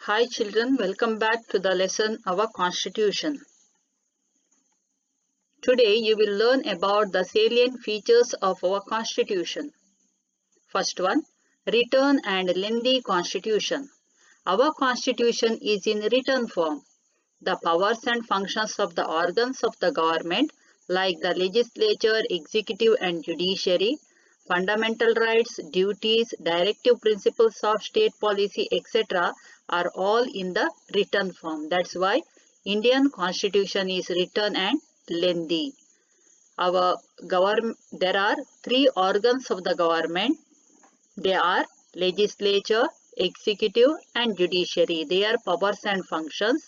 Hi children, welcome back to the lesson Our Constitution. Today you will learn about the salient features of our Constitution. First one, written and lengthy Constitution. Our Constitution is in written form. The powers and functions of the organs of the government like the legislature, executive and judiciary, fundamental rights, duties, directive principles of state policy, etc. are all in the written form. That's why Indian Constitution is written and lengthy. There are three organs of the government. They are legislature, executive and judiciary. They are powers and functions.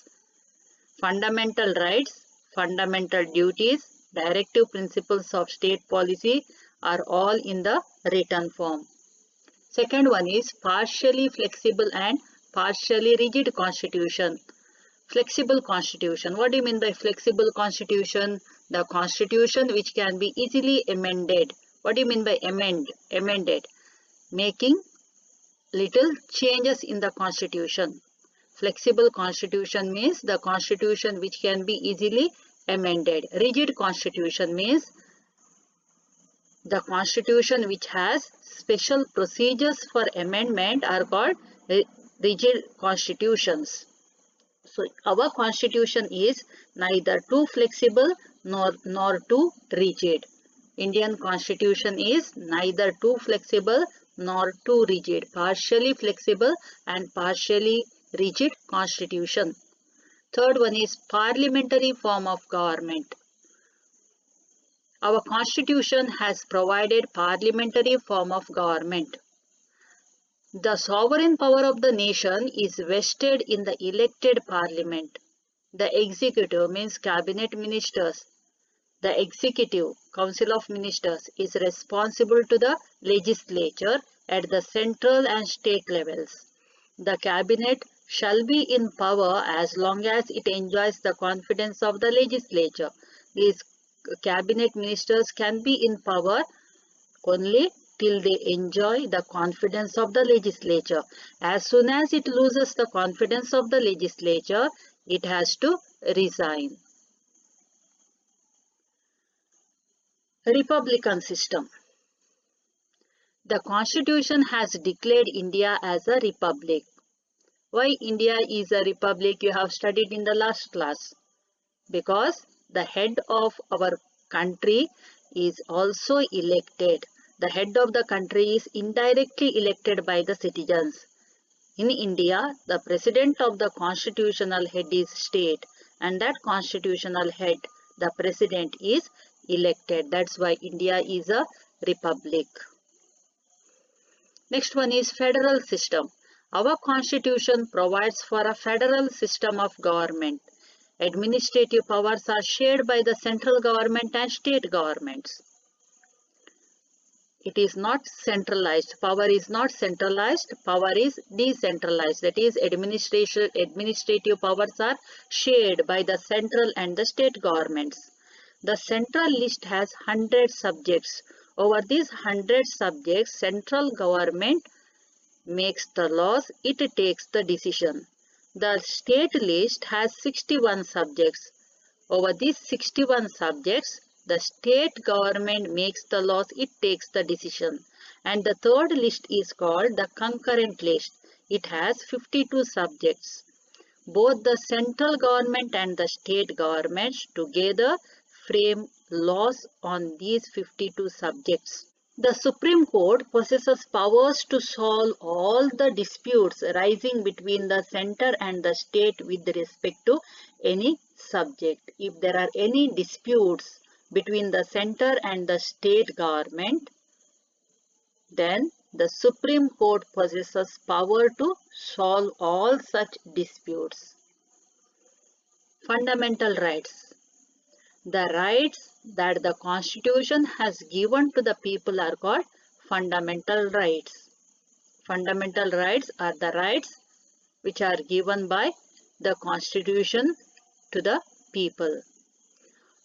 Fundamental rights, fundamental duties, directive principles of state policy are all in the written form. Second one is partially flexible and partially rigid constitution. Flexible constitution. What do you mean by flexible constitution? The constitution which can be easily amended. What do you mean by amended? Making little changes in the constitution. Flexible constitution means the constitution which can be easily amended. Rigid constitution means the constitution which has special procedures for amendment are called rigid constitutions. So our constitution is neither too flexible nor too rigid. Indian constitution is neither too flexible nor too rigid. Partially flexible and partially rigid constitution. Third one is parliamentary form of government. Our constitution has provided parliamentary form of government. The sovereign power of the nation is vested in the elected parliament. The executive means cabinet ministers. The executive, council of ministers, is responsible to the legislature at the central and state levels. The cabinet shall be in power as long as it enjoys the confidence of the legislature. These cabinet ministers can be in power only till they enjoy the confidence of the legislature. As soon as it loses the confidence of the legislature, it has to resign. Republican system. The Constitution has declared India as a republic. Why India is a republic? You have studied in the last class. Because the head of our country is also elected. The head of the country is indirectly elected by the citizens. In India, the president of the constitutional head is state, and that constitutional head, the president, is elected. That's why India is a republic. Next one is federal system. Our constitution provides for a federal system of government. Administrative powers are shared by the central government and state governments. It is not centralized. Power is not centralized. Power is decentralized. That is, administrative powers are shared by the central and the state governments. The central list has 100 subjects. Over these 100 subjects, central government makes the laws. It takes the decision. The state list has 61 subjects. Over these 61 subjects, the state government makes the laws, it takes the decision. And the third list is called the concurrent list. It has 52 subjects. Both the central government and the state governments together frame laws on these 52 subjects. The Supreme Court possesses powers to solve all the disputes arising between the center and the state with respect to any subject. If there are any disputes between the center and the state government, then the Supreme Court possesses power to solve all such disputes. Fundamental rights. The rights that the Constitution has given to the people are called fundamental rights. Fundamental rights are the rights which are given by the Constitution to the people.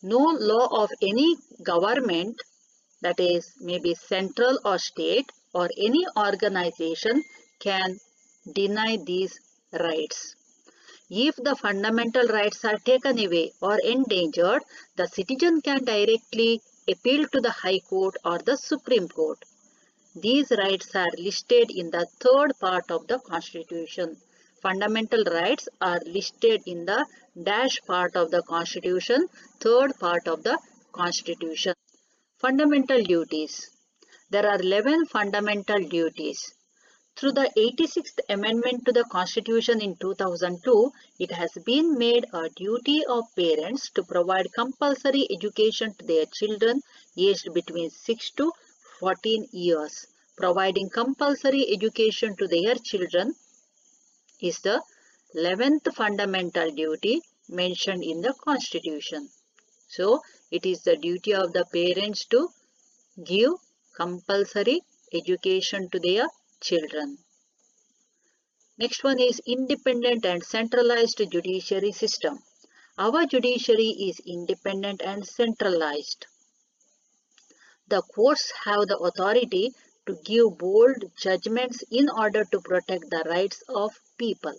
No law of any government, that is maybe central or state or any organization, can deny these rights. If the fundamental rights are taken away or endangered, the citizen can directly appeal to the High Court or the Supreme Court. These rights are listed in the third part of the Constitution. Fundamental rights are listed in the dash part of the Constitution, third part of the Constitution. Fundamental duties. There are 11 fundamental duties. Through the 86th Amendment to the Constitution in 2002, it has been made a duty of parents to provide compulsory education to their children aged between 6 to 14 years. Providing compulsory education to their children is the 11th fundamental duty mentioned in the Constitution. So, it is the duty of the parents to give compulsory education to their children. Next one is independent and centralized judiciary system. Our judiciary is independent and centralized. The courts have the authority to give bold judgments in order to protect the rights of people.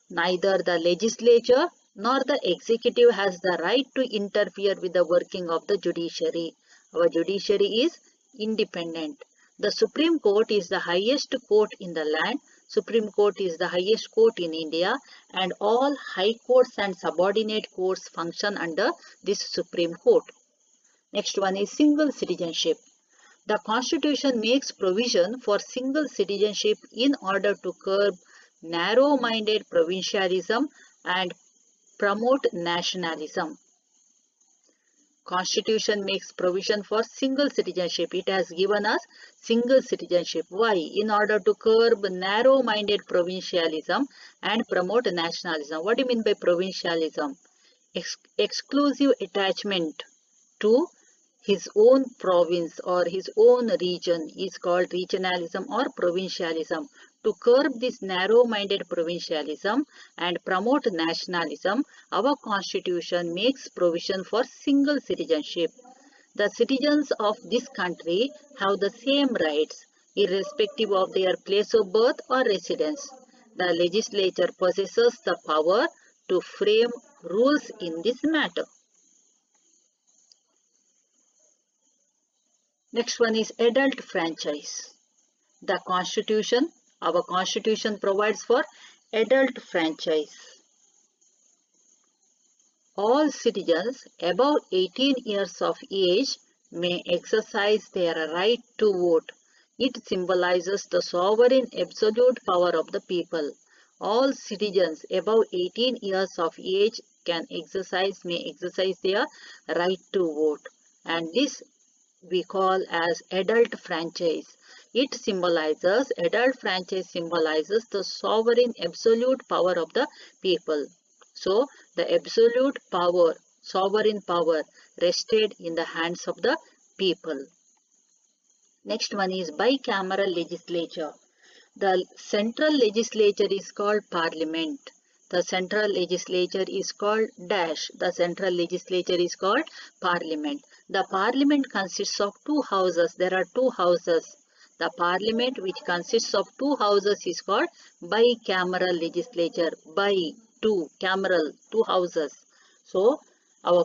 Neither the legislature nor the executive has the right to interfere with the working of the judiciary. Our judiciary is independent. The Supreme Court is the highest court in the land. Supreme Court is the highest court in India, and all high courts and subordinate courts function under this Supreme Court. Next one is single citizenship. The Constitution makes provision for single citizenship in order to curb narrow-minded provincialism and promote nationalism. Constitution makes provision for single citizenship. It has given us single citizenship. Why? In order to curb narrow-minded provincialism and promote nationalism. What do you mean by provincialism? Exclusive attachment to his own province or his own region is called regionalism or provincialism. To curb this narrow-minded provincialism and promote nationalism, our Constitution makes provision for single citizenship. The citizens of this country have the same rights, irrespective of their place of birth or residence. The legislature possesses the power to frame rules in this matter. Next one is adult franchise. The Constitution, our Constitution provides for adult franchise. All citizens above 18 years of age may exercise their right to vote. It symbolizes the sovereign absolute power of the people. All citizens above 18 years of age may exercise their right to vote, and this we call as adult franchise. Adult franchise symbolizes the sovereign absolute power of the people. So, the absolute power, sovereign power rested in the hands of the people. Next one is bicameral legislature. The central legislature is called parliament. The central legislature is called dash. The central legislature is called parliament. The parliament consists of two houses. There are two houses. The parliament, which consists of two houses, is called bicameral legislature. Cameral, two houses. So, our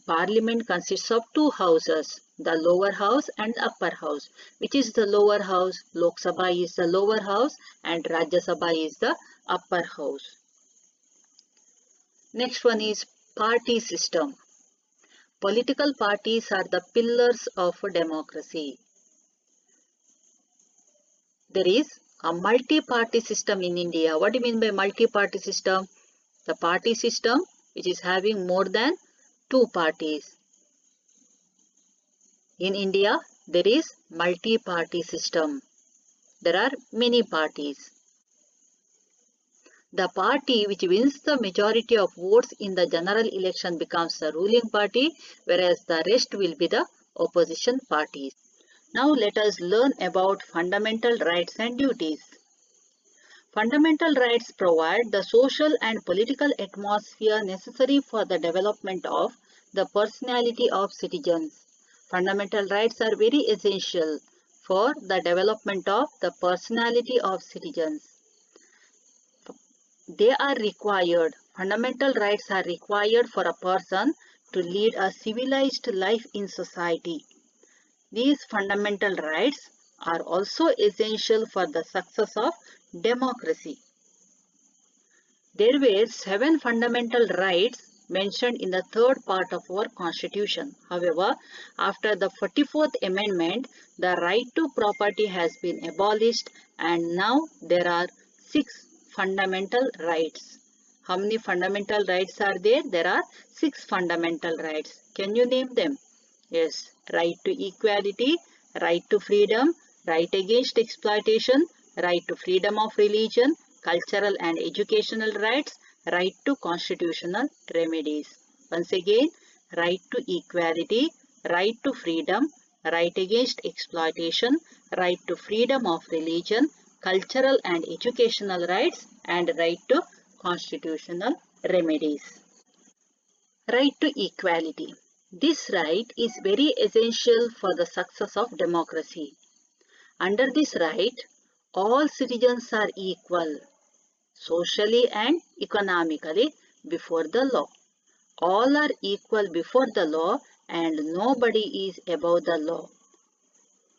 parliament consists of two houses, the lower house and upper house. Which is the lower house? Lok Sabha is the lower house and Rajya Sabha is the upper house. Next one is party system. Political parties are the pillars of democracy. There is a multi-party system in India. What do you mean by multi-party system? The party system which is having more than two parties. In India, there is multi-party system. There are many parties. The party which wins the majority of votes in the general election becomes the ruling party, whereas the rest will be the opposition parties. Now let us learn about fundamental rights and duties. Fundamental rights provide the social and political atmosphere necessary for the development of the personality of citizens. Fundamental rights are very essential for the development of the personality of citizens. they are required. Fundamental rights are required for a person to lead a civilized life in society. These fundamental rights are also essential for the success of democracy. There were 7 fundamental rights mentioned in the third part of our constitution. However, after the 44th amendment, the right to property has been abolished and now there are 6 fundamental rights. How many fundamental rights are there? There are 6 fundamental rights. Can you name them? Yes, right to equality, right to freedom, right against exploitation, right to freedom of religion, cultural and educational rights, right to constitutional remedies. Once again, right to equality, right to freedom, right against exploitation, right to freedom of religion, cultural and educational rights, and right to constitutional remedies. Right to equality. This right is very essential for the success of democracy. Under this right, all citizens are equal, socially and economically, before the law. All are equal before the law and nobody is above the law.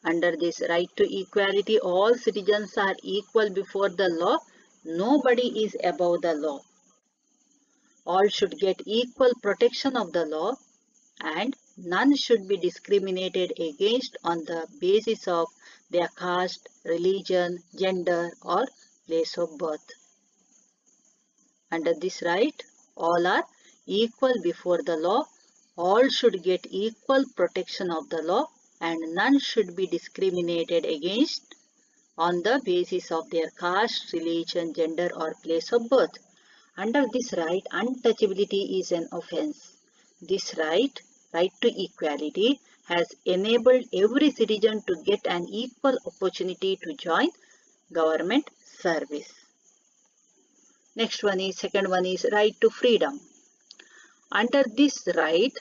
Under this right to equality, all citizens are equal before the law. Nobody is above the law. All should get equal protection of the law and none should be discriminated against on the basis of their caste, religion, gender or place of birth. Under this right, all are equal before the law, all should get equal protection of the law and none should be discriminated against on the basis of their caste, religion, gender or place of birth. Under this right, untouchability is an offense. This right to equality, has enabled every citizen to get an equal opportunity to join government service. Second one is right to freedom. Under this right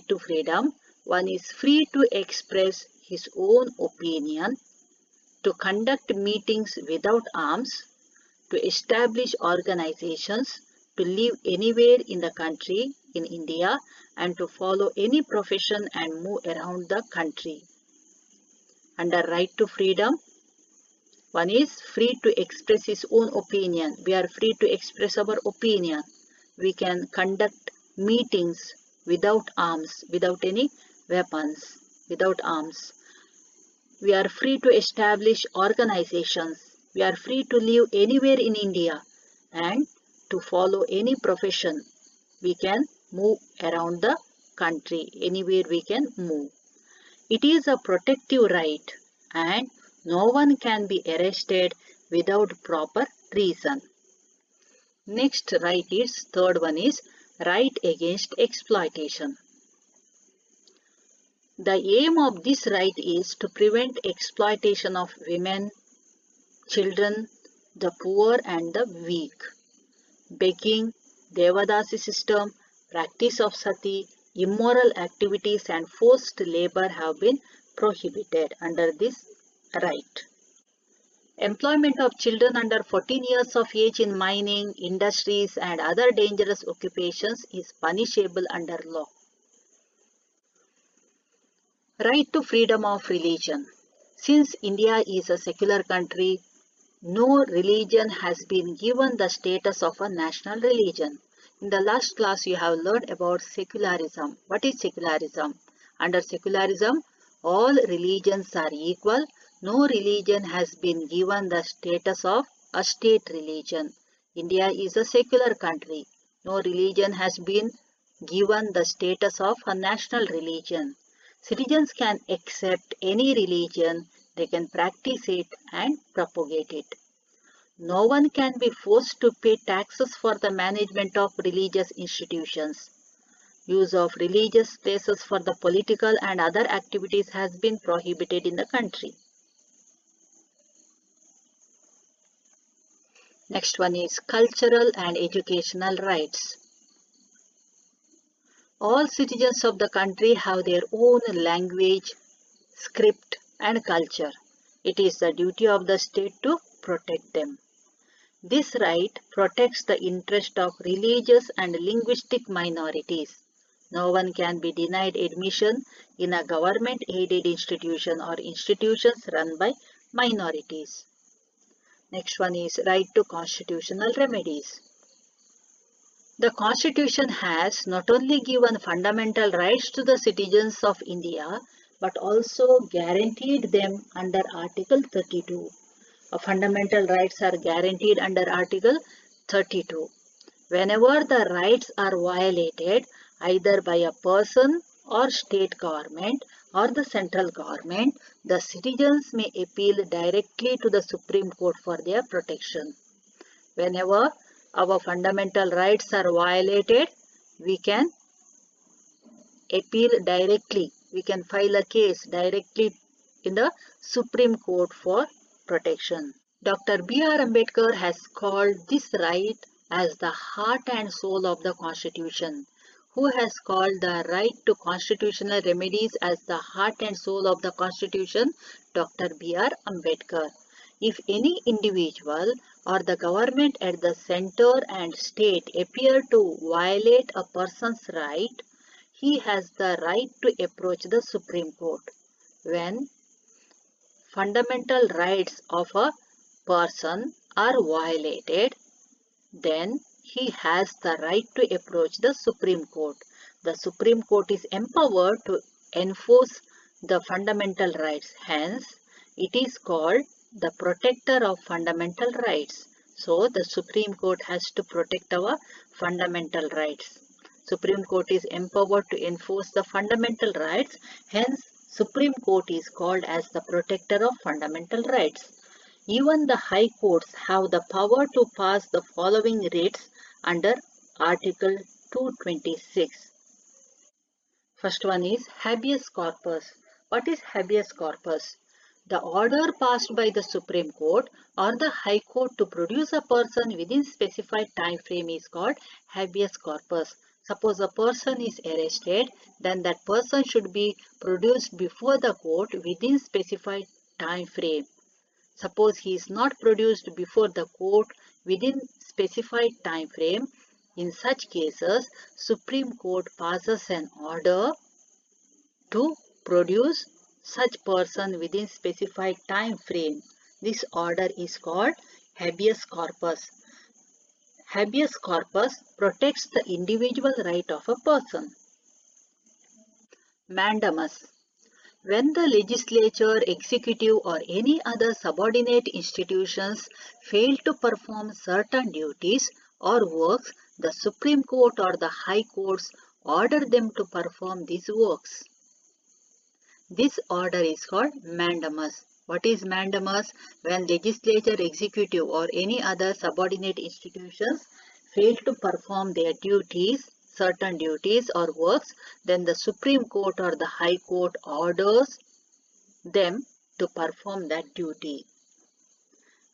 to freedom, one is free to express his own opinion, to conduct meetings without arms, to establish organizations, to live anywhere in the country, in India, and to follow any profession and move around the country. Under right to freedom, one is free to express his own opinion. We are free to express our opinion. We can conduct meetings without arms, without any weapons, without arms. We are free to establish organizations. We are free to live anywhere in India and to follow any profession. We can move around the country, anywhere we can move. It is a protective right and no one can be arrested without proper reason. Next right is, third one is right against exploitation. The aim of this right is to prevent exploitation of women, children, the poor and the weak. Begging, Devadasi system, practice of sati, immoral activities and forced labor have been prohibited under this right. Employment of children under 14 years of age in mining, industries and other dangerous occupations is punishable under law. Right to freedom of religion. Since India is a secular country, no religion has been given the status of a national religion. In the last class, you have learned about secularism. What is secularism? Under secularism, all religions are equal. No religion has been given the status of a state religion. India is a secular country. No religion has been given the status of a national religion. Citizens can accept any religion, they can practice it and propagate it. No one can be forced to pay taxes for the management of religious institutions. Use of religious places for the political and other activities has been prohibited in the country. Next one is cultural and educational rights. All citizens of the country have their own language, script and culture. It is the duty of the state to protect them. This right protects the interest of religious and linguistic minorities. No one can be denied admission in a government-aided institution or institutions run by minorities. Next one is right to constitutional remedies. The Constitution has not only given fundamental rights to the citizens of India, but also guaranteed them under Article 32. Fundamental rights are guaranteed under Article 32. Whenever the rights are violated, either by a person or state government or the central government, the citizens may appeal directly to the Supreme Court for their protection. Whenever our fundamental rights are violated, we can appeal directly. We can file a case directly in the Supreme Court for protection. Dr. B.R. Ambedkar has called this right as the heart and soul of the Constitution. Who has called the right to constitutional remedies as the heart and soul of the Constitution? Dr. B.R. Ambedkar. If any individual or the government at the center and state appear to violate a person's right, he has the right to approach the Supreme Court. When fundamental rights of a person are violated, then he has the right to approach the Supreme Court. The Supreme Court is empowered to enforce the fundamental rights. Hence, it is called the protector of fundamental rights. So, the Supreme Court has to protect our fundamental rights. Supreme Court is empowered to enforce the fundamental rights. Hence, Supreme Court is called as the protector of fundamental rights. Even the high courts have the power to pass the following writs under Article 226. First one is habeas corpus. What is habeas corpus? The order passed by the Supreme Court or the High Court to produce a person within specified time frame is called habeas corpus. Suppose a person is arrested, then that person should be produced before the court within specified time frame. Suppose he is not produced before the court within specified time frame, in such cases, Supreme Court passes an order to produce such person within specified time frame. This order is called habeas corpus. Habeas corpus protects the individual right of a person. Mandamus. When the legislature, executive or any other subordinate institutions fail to perform certain duties or works, the Supreme Court or the High Courts order them to perform these works. This order is called mandamus. What is mandamus? When legislature, executive or any other subordinate institutions fail to perform their duties, certain duties or works, then the Supreme Court or the High Court orders them to perform that duty.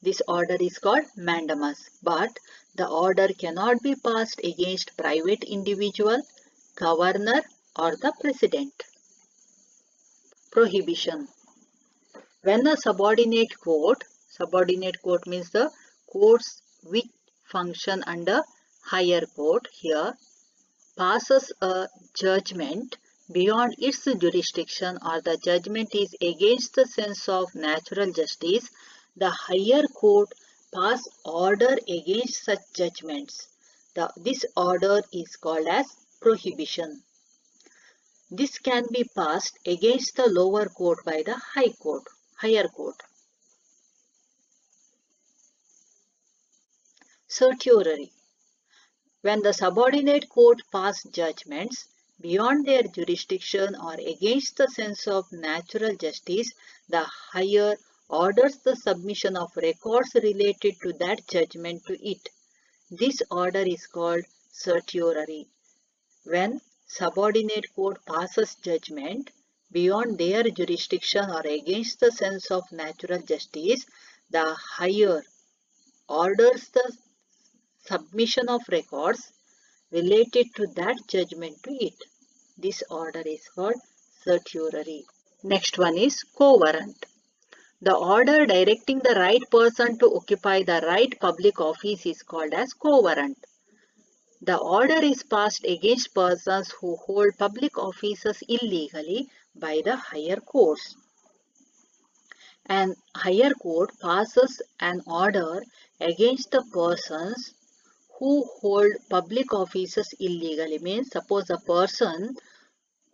This order is called mandamus, but the order cannot be passed against private individual, governor or the president. Prohibition. When a subordinate court means the courts which function under higher court here, passes a judgment beyond its jurisdiction or the judgment is against the sense of natural justice, the higher court pass order against such judgments. This order is called as prohibition. This can be passed against the lower court by the higher court. Certiorari. When the subordinate court pass judgments beyond their jurisdiction or against the sense of natural justice, the higher orders the submission of records related to that judgment to it. This order is called certiorari. When subordinate court passes judgment beyond their jurisdiction or against the sense of natural justice, the higher orders the submission of records related to that judgment to it. This order is called certiorari. Next one is co-warrant. The order directing the right person to occupy the right public office is called as quo warrant. The order is passed against persons who hold public offices illegally by the higher courts. An higher court passes an order against the persons who hold public offices illegally. Means suppose a person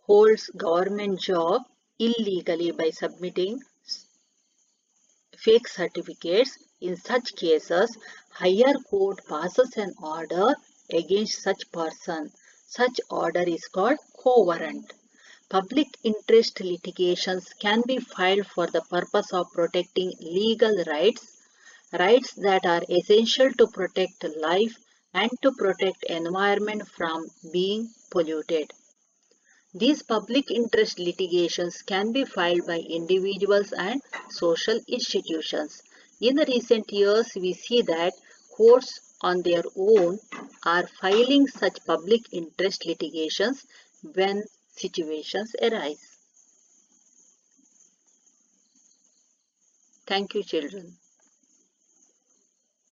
holds government job illegally by submitting fake certificates. In such cases, higher court passes an order against such person. Such order is called quo warrant. Public interest litigations can be filed for the purpose of protecting legal rights, rights that are essential to protect life and to protect environment from being polluted. These public interest litigations can be filed by individuals and social institutions. In the recent years, we see that courts on their own are filing such public interest litigations when situations arise. Thank you, children.